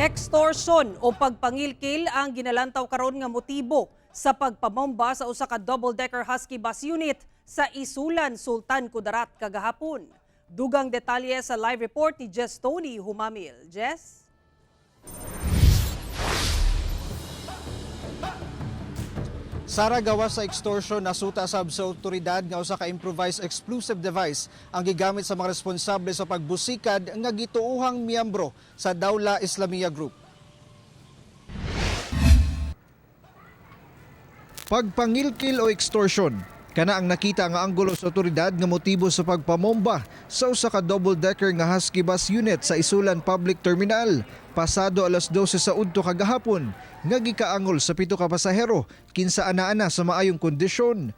Extortion o pagpangilkil ang ginalantaw karon nga motibo sa pagpamomba sa usa ka double-decker Husky bus unit sa Isulan, Sultan Kudarat kagahapon. Dugang detalye sa live report ni Jess Tony Humamil. Jess? Sara, gawas sa extortion nasuta sab sa otoridad nga usa ka improvised explosive device ang gigamit sa mga responsable sa pagbusikad nga gituohang miyembro sa Dawla Islamiyah Group. Pagpangilkil o extortion, kana ang nakita nga anggulo sa otoridad nga motibo sa pagpamomba sa usa ka double-decker nga Husky bus unit sa Isulan Public Terminal pasado alas 12 sa udto kagahapon nga gikaangol sa 7 ka pasahero kinsa ana-ana sa maayong kondisyon.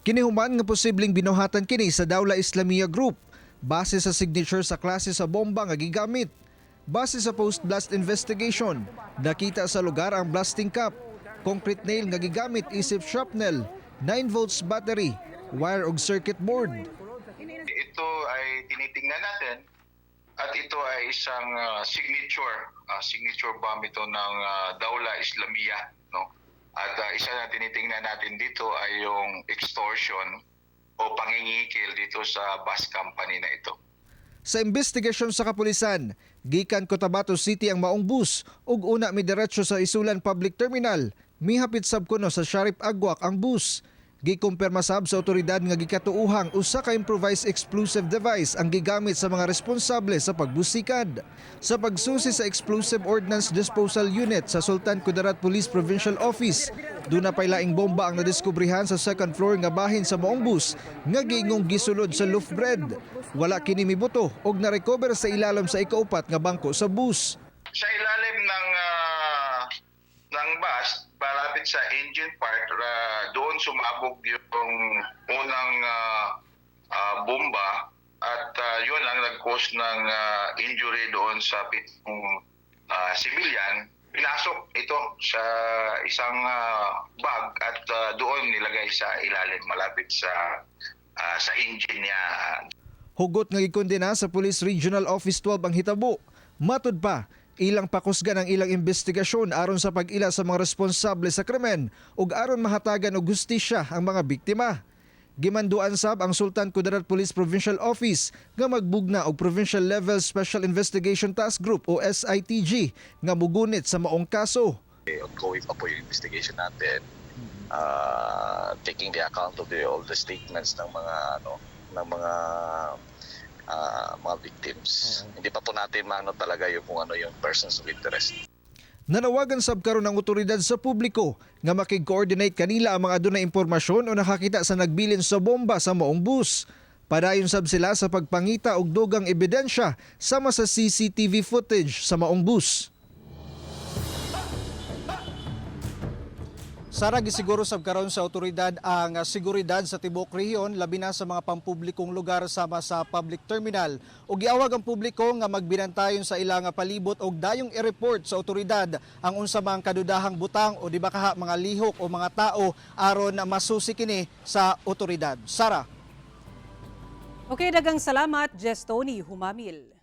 Kinihuman nga posibleng binuhatan kini sa Dawla Islamiyah Group base sa signature sa klase sa bomba nga gigamit. Base sa post-blast investigation, nakita sa lugar ang blasting cap, concrete nail nga gigamit isip shrapnel, 9 volts battery, wire ug circuit board. Ito ay tinitingnan natin at ito ay isang signature bomb ito ng Dawla Islamiyah, no? At isa na tinitingnan natin dito ay yung extortion o pangingikil dito sa bus company na ito. Sa investigasyon sa kapulisan, gikan Cotabato City ang maong bus ug una midiretso sa Isulan Public Terminal, mihapit sab kuno sa Sharif Agwak ang bus. Gikumpirma sab sa otoridad nga gikatuuhang usa ka improvised explosive device ang gigamit sa mga responsable sa pagbusikad. Sa pagsusi sa Explosive Ordnance Disposal Unit sa Sultan Kudarat Police Provincial Office, doon na pay laing bomba ang nadiskubrihan sa second floor nga bahin sa maong bus nga giingong gisulod sa loaf bread. Wala kini mibuto og na-recover sa ilalim sa ikaupat nga bangko sa bus. Sa ilalim ng bus, malapit sa engine part, doon sumabog yung unang bomba at yun ang nag-cause ng injury doon sa pitong civilian. Pinasok ito sa isang bag at doon nilagay sa ilalim malapit sa engine niya. Hugot nga gikondena sa Police Regional Office 12 ang hitabo. Matud pa, ilang pakusgan ang ilang investigasyon aron sa pag-ila sa mga responsable sa krimen ug aron mahatagan og hustisya ang mga biktima. Gimanduan sab ang Sultan Kudarat Police Provincial Office nga magbugna og Provincial Level Special Investigation Task Group o SITG nga mugunit sa maong kaso. Ongoing pa po yung investigation natin, taking the account of all the statements ng mga victims. Hindi pa po natin maano talaga yung kung ano yung persons of interest. Nanawagan sab karon ang otoridad sa publiko nga makig-coordinate kanila ang mga adunay impormasyon o nakakita sa nagbilin sa bomba sa maong bus. Padayon sab sila sa pagpangita og dugang ebidensya sama sa CCTV footage sa maong bus. Sara, gisiguro sab karon sa otoridad ang seguridad sa tibuok rehiyon labi na sa mga pampublikong lugar sama sa public terminal ug giawag ang publiko nga magbinantayon sa ilang palibot og dayong i-report sa otoridad ang unsa mang kadudahang butang o di ba kaha mga lihok o mga tao aron masusi kini sa otoridad. Sara. Okay, dagang salamat, Jess Tony Humamil.